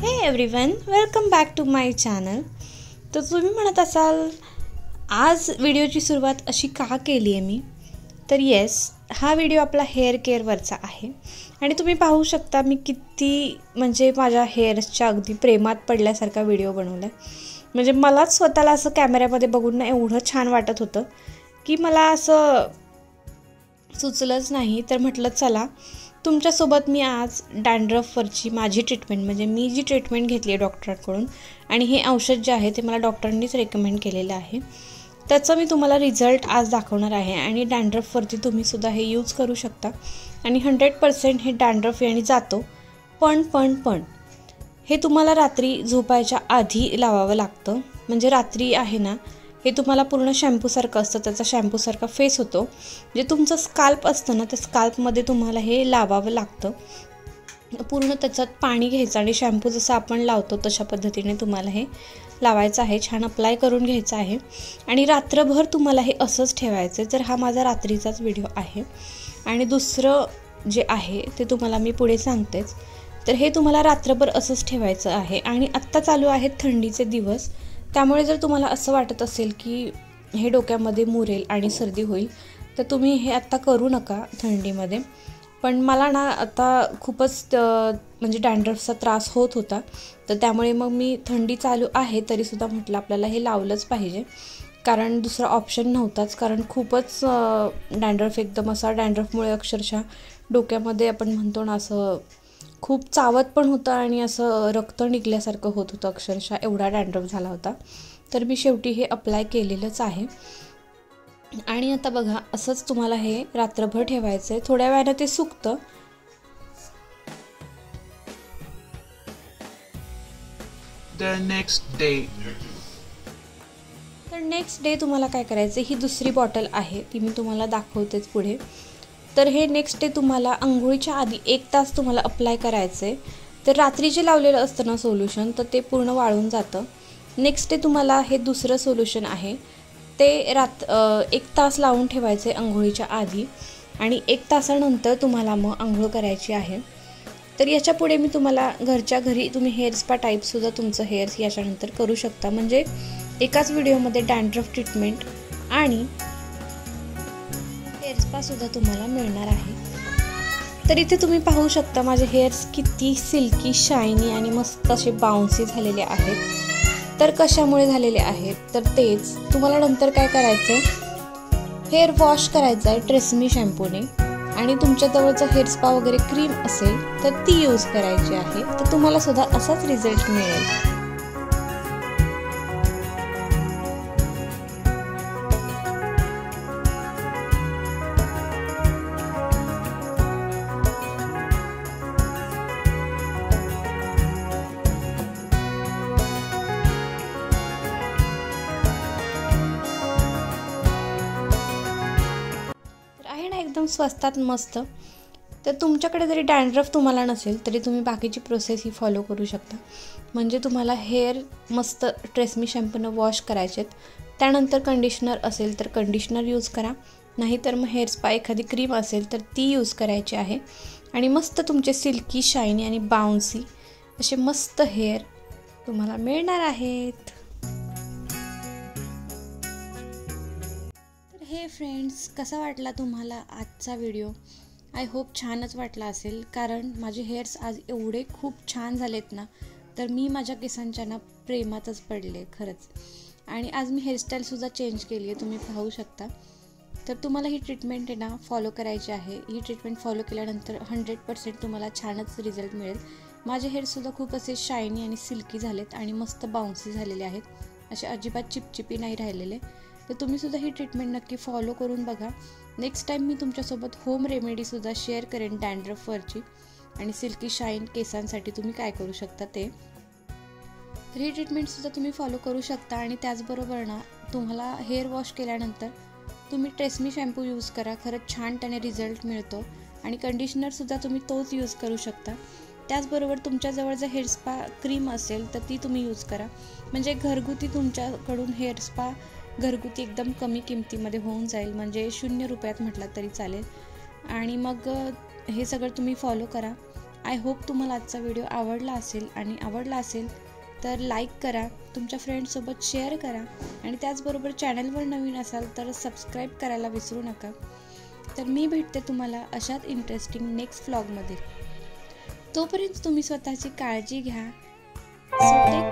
हे everyone, welcome back to my channel. तर तुम्ही म्हणत असाल आज व्हिडिओची सुरुवात अशी का केली आहे मी, तर येस, हा व्हिडिओ आपला हेअर केअरवरचा आहे आणि तुम्ही पाहू शकता मी किती म्हणजे माझ्या हेअर्सच्या अगदी प्रेमात पडल्यासारखा व्हिडिओ बनवला आहे। म्हणजे मलाच स्वतःला असं कॅमेऱ्यामध्ये बघून ना एवढं छान वाटत होतं की मला असं सुचलंच नाही, तर म्हटलं चला तुमच्यासोबत मी आज डॅन्ड्रफवरची माझी ट्रीटमेंट म्हणजे मी जी ट्रीटमेंट घेतली आहे डॉक्टरांकडून आणि हे औषध जे आहे ते मला डॉक्टरांनीच रेकमेंड केलेलं आहे, त्याचा मी तुम्हाला रिझल्ट आज दाखवणार आहे आणि डॅन्ड्रफवरती तुम्ही सुद्धा हे यूज करू शकता आणि 100% हे डॅन्ड्रफ याने जातो। पण हे तुम्हाला रात्री झोपायच्या आधी लावावं लागतं। म्हणजे रात्री आहे ना, हे तुम्हाला पूर्ण शॅम्पूसारखं असतं, त्याचा शॅम्पूसारखा फेस होतो। जे तुमचं स्काल्प असतं ना, त्या स्काल्पमध्ये तुम्हाला हे लावावं लागतं। पूर्ण त्याच्यात पाणी घ्यायचं आणि शॅम्पू जसं आपण लावतो तशा पद्धतीने तुम्हाला हे लावायचं आहे, छान अप्लाय करून घ्यायचं आहे आणि रात्रभर तुम्हाला हे असंच ठेवायचं आहे। तर हा माझा रात्रीचाच व्हिडिओ आहे आणि दुसरं जे आहे ते तुम्हाला मी पुढे सांगतेच। तर हे तुम्हाला रात्रभर असंच ठेवायचं आहे आणि आत्ता चालू आहेत थंडीचे दिवस, त्यामुळे जर तुम्हाला असं वाटत असेल की हे डोक्यामध्ये मुरेल आणि सर्दी होईल तर तुम्ही हे आत्ता करू नका थंडीमध्ये। पण मला ना आता खूपच म्हणजे डॅन्ड्रफचा त्रास होत होता, तर त्यामुळे मग मी थंडी चालू आहे तरीसुद्धा म्हटलं आपल्याला हे लावलंच पाहिजे, कारण दुसरा ऑप्शन नव्हताच। कारण खूपच डॅन्ड्रफ एकदम असा डॅन्ड्रफमुळे अक्षरशः डोक्यामध्ये आपण म्हणतो ना असं खूप चावत पण होतं आणि असं रक्त निघल्यासारखं होत होतं, अक्षरशः एवढा डॅन्ड्रफ झाला होता। तर मी शेवटी हे अप्लाय केलेलंच आहे आणि आता बघा असंच तुम्हाला हे रात्रभर ठेवायचं आहे। थोड्या वेळाने ते सुकतं। तर नेक्स्ट डे तुम्हाला काय करायचं, ही दुसरी बॉटल आहे ती मी तुम्हाला दाखवतेच पुढे। तर हे नेक्स्ट डे तुम्हाला अंघोळीच्या आधी 1 तास तुम्हाला अप्लाय करायचं आहे। तर रात्री जे लावलेलं असतं ना सोल्युशन, तर ते पूर्ण वाळून जातं। नेक्स्ट डे तुम्हाला हे दुसरं सोल्युशन आहे ते 1 तास लावून ठेवायचे अंघोळीच्या आधी आणि 1 तासानंतर तुम्हाला मग अंघोळ करायची आहे। तर याच्या पुढे मी तुम्हाला घरच्या घरी तुम्ही हेअर स्पा टाईपसुद्धा तुमचं हेअर्स याच्यानंतर करू शकता। म्हणजे एकाच व्हिडिओमध्ये डॅन्ड्रफ ट्रीटमेंट आणि हेअर स्पासुद्धा तुम्हाला मिळणार आहे। तर इथे तुम्ही पाहू शकता माझे हेअर्स किती सिल्की, शायनी आणि मस्त असे बाउन्सी झालेले आहेत। तर कशामुळे झालेले आहेत, तर तेच तुम्हाला नंतर काय करायचं आहे, हेअर वॉश करायचं आहे ट्रेसमी शॅम्पूने आणि तुमच्या जवळचं हेअर स्पा वगैरे क्रीम असेल तर ती यूज करायची आहे। तर तुम्हाला सुद्धा असाच रिझल्ट मिळेल। एकदम स्वस्तात मस्त। तर तुमच्याकडे जरी डॅन्ड्रफ तुम्हाला नसेल तरी तुम्ही बाकीची प्रोसेस ही फॉलो करू शकता। म्हणजे तुम्हाला हेअर मस्त ट्रेसमी शॅम्पूनं वॉश करायचेत, त्यानंतर कंडिशनर असेल तर कंडिशनर यूज करा, नाहीतर मग हेअर स्पा एखादी क्रीम असेल तर ती यूज करायची आहे आणि मस्त तुमचे सिल्की, शायनी आणि बाउन्सी असे मस्त हेअर तुम्हाला मिळणार आहेत। हे फ्रेंड्स, कसा वाटला तुम्हाला आजचा व्हिडिओ? आय होप छानच वाटला असेल, कारण माझे हेअर्स आज एवढे खूप छान झालेत ना, तर मी माझ्या केसांच्या ना प्रेमातच पडले खरंच। आणि आज मी हेअरस्टाईलसुद्धा चेंज केली आहे, तुम्ही पाहू शकता। तर तुम्हाला ही ट्रीटमेंट आहे ना फॉलो करायची आहे। ही ट्रीटमेंट फॉलो केल्यानंतर 100% तुम्हाला छानच रिझल्ट मिळेल। माझे हेअर्ससुद्धा खूप असे शायनी आणि सिल्की झालेत आणि मस्त बाउन्सी झालेले आहेत, असे अजिबात चिपचिपी नाही राहिलेले। तर तुम्हीसुद्धा ही ट्रीटमेंट नक्की फॉलो करून बघा। नेक्स्ट टाईम मी तुमच्यासोबत होम रेमेडीसुद्धा शेअर करेन डॅन्ड्रफवरची आणि सिल्की शाईन केसांसाठी तुम्ही काय करू शकता ते। तर ही ट्रीटमेंटसुद्धा तुम्ही फॉलो करू शकता आणि त्याचबरोबर ना तुम्हाला हेअर वॉश केल्यानंतर तुम्ही ट्रेसमी शॅम्पू यूज करा, खरंच छान त्याने रिझल्ट मिळतो आणि कंडिशनरसुद्धा तुम्ही तोच यूज करू शकता। त्याचबरोबर तुमच्याजवळ जर हेअर स्पा क्रीम असेल तर ती तुम्ही यूज करा। म्हणजे घरगुती तुमच्याकडून हेअर स्पा घरगुती एकदम कमी किमतीमध्ये होऊन जाईल, म्हणजे 0 रुपयात म्हटलं तरी चालेल। आणि मग हे सगळं तुम्ही फॉलो करा आय होप तुम्हाला आजचा व्हिडिओ आवडला असेल, आणि आवडला असेल तर लाईक करा, तुमच्या फ्रेंड्ससोबत शेअर करा, आणि त्याचबरोबर चॅनलवर नवीन असाल तर सबस्क्राईब करायला विसरू नका. तर मी भेटते तुम्हाला अशाच इंटरेस्टिंग नेक्स्ट व्लॉगमध्ये. तोपर्यंत तुम्ही स्वतःची काळजी घ्या. So take